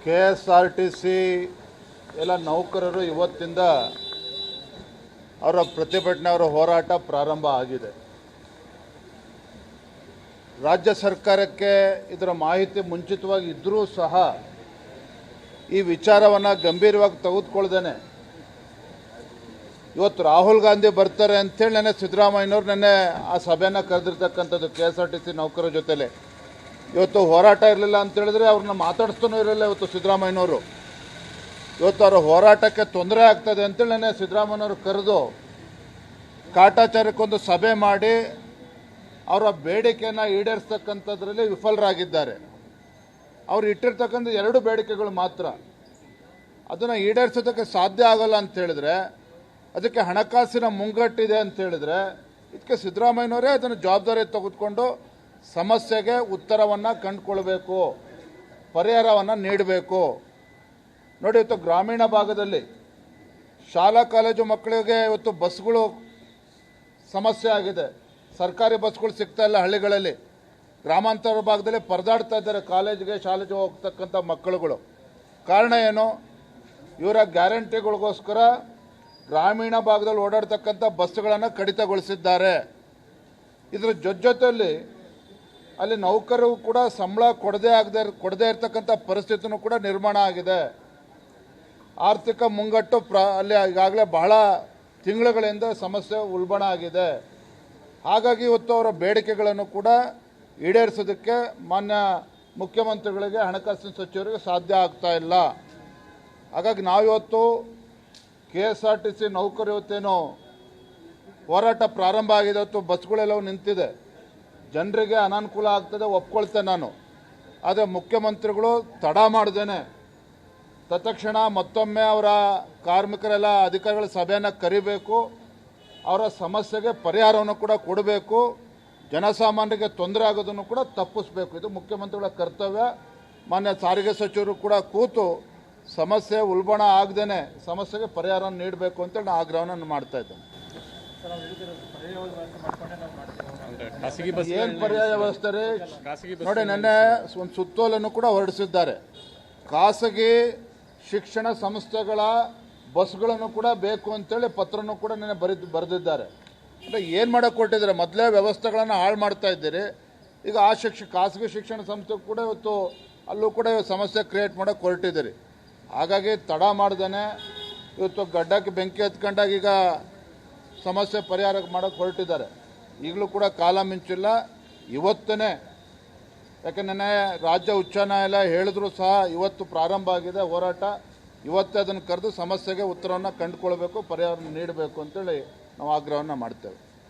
KSRTC ಎಲ್ಲ ನೌಕರರು ಇವತ್ತಿಂದ ಅವರ ಪ್ರತಿಭಟನೆ ಅವರ ಹೋರಾಟ ಪ್ರಾರಂಭ ಆಗಿದೆ. ರಾಜ್ಯ ಸರ್ಕಾರಕ್ಕೆ ಇದರ ಮಾಹಿತಿ ಮುಂಚಿತವಾಗಿ ಇದ್ದರೂ ಸಹ ಈ ವಿಚಾರವನ್ನು ಗಂಭೀರವಾಗಿ ತೆಗೆದುಕೊಳ್ಳದೇನೆ ಇವತ್ತು ರಾಹುಲ್ ಗಾಂಧಿ ಬರ್ತಾರೆ ಅಂತೇಳಿ ನೆನ್ನೆ ಸಿದ್ದರಾಮಯ್ಯನವ್ರು ನೆನ್ನೆ ಆ ಸಭೆಯನ್ನು ಕರೆದಿರ್ತಕ್ಕಂಥದ್ದು KSRTC ನೌಕರರ ಜೊತೆಲೆ. ಇವತ್ತು ಹೋರಾಟ ಇರಲಿಲ್ಲ ಅಂತೇಳಿದ್ರೆ ಅವ್ರನ್ನ ಮಾತಾಡಿಸ್ತಾನೂ ಇರಲಿಲ್ಲ ಇವತ್ತು ಸಿದ್ದರಾಮಯ್ಯನವರು. ಇವತ್ತು ಅವರ ಹೋರಾಟಕ್ಕೆ ತೊಂದರೆ ಆಗ್ತದೆ ಅಂತೇಳಿ ನೆನ್ನೆ ಸಿದ್ದರಾಮಯ್ಯನವರು ಕರೆದು ಕಾಟಾಚಾರಕ್ಕೊಂದು ಸಭೆ ಮಾಡಿ ಅವರ ಬೇಡಿಕೆಯನ್ನು ಈಡೇರಿಸ್ತಕ್ಕಂಥದ್ರಲ್ಲಿ ವಿಫಲರಾಗಿದ್ದಾರೆ. ಅವರು ಇಟ್ಟಿರ್ತಕ್ಕಂಥ 2 ಬೇಡಿಕೆಗಳು ಮಾತ್ರ, ಅದನ್ನು ಈಡೇರಿಸೋದಕ್ಕೆ ಸಾಧ್ಯ ಆಗೋಲ್ಲ ಅಂತೇಳಿದ್ರೆ, ಅದಕ್ಕೆ ಹಣಕಾಸಿನ ಮುಂಗಟ್ಟಿದೆ ಅಂತೇಳಿದ್ರೆ ಇದಕ್ಕೆ ಸಿದ್ದರಾಮಯ್ಯನವರೇ ಅದನ್ನು ಜವಾಬ್ದಾರಿ ತೆಗೆದುಕೊಂಡು ಸಮಸ್ಯೆಗೆ ಉತ್ತರವನ್ನು ಕಂಡುಕೊಳ್ಬೇಕು, ಪರಿಹಾರವನ್ನು ನೀಡಬೇಕು. ನೋಡಿ, ಇವತ್ತು ಗ್ರಾಮೀಣ ಭಾಗದಲ್ಲಿ ಶಾಲಾ ಕಾಲೇಜು ಮಕ್ಕಳಿಗೆ ಇವತ್ತು ಬಸ್ಗಳು ಸಮಸ್ಯೆ ಆಗಿದೆ. ಸರ್ಕಾರಿ ಬಸ್ಗಳು ಸಿಗ್ತಾ ಇಲ್ಲ ಹಳ್ಳಿಗಳಲ್ಲಿ. ಗ್ರಾಮಾಂತರ ಭಾಗದಲ್ಲಿ ಪರದಾಡ್ತಾ ಇದ್ದಾರೆ ಕಾಲೇಜಿಗೆ ಶಾಲೆಗೆ ಹೋಗ್ತಕ್ಕಂಥ ಮಕ್ಕಳುಗಳು. ಕಾರಣ ಏನು? ಇವರ ಗ್ಯಾರಂಟಿಗಳಿಗೋಸ್ಕರ ಗ್ರಾಮೀಣ ಭಾಗದಲ್ಲಿ ಓಡಾಡ್ತಕ್ಕಂಥ ಬಸ್ಸುಗಳನ್ನು ಕಡಿತಗೊಳಿಸಿದ್ದಾರೆ. ಇದರ ಜೊತೆಯಲ್ಲಿ ಅಲ್ಲಿ ನೌಕರರು ಕೂಡ ಸಂಬಳ ಕೊಡದೇ ಇರತಕ್ಕಂಥ ಪರಿಸ್ಥಿತಿನೂ ಕೂಡ ನಿರ್ಮಾಣ ಆಗಿದೆ. ಆರ್ಥಿಕ ಮುಂಗಟ್ಟು ಅಲ್ಲಿ ಈಗಾಗಲೇ ಬಹಳ ತಿಂಗಳುಗಳಿಂದ ಸಮಸ್ಯೆ ಉಲ್ಬಣ ಆಗಿದೆ. ಹಾಗಾಗಿ ಇವತ್ತು ಅವರ ಬೇಡಿಕೆಗಳನ್ನು ಕೂಡ ಈಡೇರಿಸೋದಕ್ಕೆ ಮಾನ್ಯ ಮುಖ್ಯಮಂತ್ರಿಗಳಿಗೆ, ಹಣಕಾಸಿನ ಸಚಿವರಿಗೆ ಸಾಧ್ಯ ಆಗ್ತಾ ಇಲ್ಲ. ಹಾಗಾಗಿ ನಾವಿವತ್ತು KSRTC ನೌಕರು ಇವತ್ತೇನು ಹೋರಾಟ ಪ್ರಾರಂಭ ಆಗಿದೆ. ಇವತ್ತು ಬಸ್ಗಳೆಲ್ಲವೂ ನಿಂತಿದೆ, ಜನರಿಗೆ ಅನಾನುಕೂಲ ಆಗ್ತದೆ, ಒಪ್ಕೊಳ್ತೇನೆ ನಾನು. ಆದರೆ ಮುಖ್ಯಮಂತ್ರಿಗಳು ತಡ ಮಾಡ್ದೇನೆ ತತ್ಕ್ಷಣ ಮತ್ತೊಮ್ಮೆ ಅವರ ಕಾರ್ಮಿಕರೆಲ್ಲ ಅಧಿಕಾರಿಗಳ ಸಭೆಯನ್ನು ಕರಿಬೇಕು, ಅವರ ಸಮಸ್ಯೆಗೆ ಪರಿಹಾರವನ್ನು ಕೂಡ ಕೊಡಬೇಕು, ಜನಸಾಮಾನ್ಯರಿಗೆ ತೊಂದರೆ ಆಗೋದನ್ನು ಕೂಡ ತಪ್ಪಿಸಬೇಕು. ಇದು ಮುಖ್ಯಮಂತ್ರಿಗಳ ಕರ್ತವ್ಯ. ಮಾನ್ಯ ಸಾರಿಗೆ ಸಚಿವರು ಕೂಡ ಕೂತು ಸಮಸ್ಯೆ ಉಲ್ಬಣ ಆಗದೇನೆ ಸಮಸ್ಯೆಗೆ ಪರಿಹಾರ ನೀಡಬೇಕು ಅಂತೇಳಿ ನಾನು ಆಗ್ರಹವನ್ನು ಮಾಡ್ತಾ ಇದ್ದೇನೆ. ಏನು ಪರ್ಯಾಯ ವ್ಯವಸ್ಥೆ ರೀ? ನೋಡಿ, ನೆನ್ನೆ ಒಂದು ಸುತ್ತೋಲನ್ನು ಕೂಡ ಹೊರಡಿಸಿದ್ದಾರೆ. ಖಾಸಗಿ ಶಿಕ್ಷಣ ಸಂಸ್ಥೆಗಳ ಬಸ್ಗಳನ್ನು ಕೂಡ ಬೇಕು ಅಂತೇಳಿ ಪತ್ರನೂ ಕೂಡ ನೆನ್ನೆ ಬರೆದಿದ್ದಾರೆ. ಅಂದರೆ ಏನು ಮಾಡೋಕ್ಕೆ ಕೊಟ್ಟಿದ್ದಾರೆ? ಮೊದಲೇ ವ್ಯವಸ್ಥೆಗಳನ್ನು ಹಾಳು ಮಾಡ್ತಾ ಇದ್ದೀರಿ. ಈಗ ಆ ಖಾಸಗಿ ಶಿಕ್ಷಣ ಸಂಸ್ಥೆ ಕೂಡ ಇವತ್ತು ಅಲ್ಲೂ ಕೂಡ ಸಮಸ್ಯೆ ಕ್ರಿಯೇಟ್ ಮಾಡೋಕ್ಕೆ ಹೊರಟಿದ್ದೀರಿ. ಹಾಗಾಗಿ ತಡ ಮಾಡ್ದೇ ಇವತ್ತು ಗಡ್ಡಕ್ಕೆ ಬೆಂಕಿ ಹತ್ಕೊಂಡಾಗ ಈಗ ಸಮಸ್ಯೆ ಪರಿಹಾರ ಮಾಡೋಕ್ಕೆ ಹೊರಟಿದ್ದಾರೆ. ಈಗಲೂ ಕೂಡ ಕಾಲ ಮಿಂಚಿಲ್ಲ, ಇವತ್ತೇ. ಯಾಕೆಂದರೆ ರಾಜ್ಯ ಉಚ್ಚ ನ್ಯಾಯಾಲಯ ಹೇಳಿದ್ರು ಸಹ ಇವತ್ತು ಪ್ರಾರಂಭ ಆಗಿದೆ ಹೋರಾಟ. ಇವತ್ತೇ ಅದನ್ನು ಕರೆದು ಸಮಸ್ಯೆಗೆ ಉತ್ತರವನ್ನು ಕಂಡುಕೊಳ್ಬೇಕು, ಪರಿಹಾರ ನೀಡಬೇಕು ಅಂತೇಳಿ ನಾವು ಆಗ್ರಹವನ್ನು ಮಾಡ್ತೇವೆ.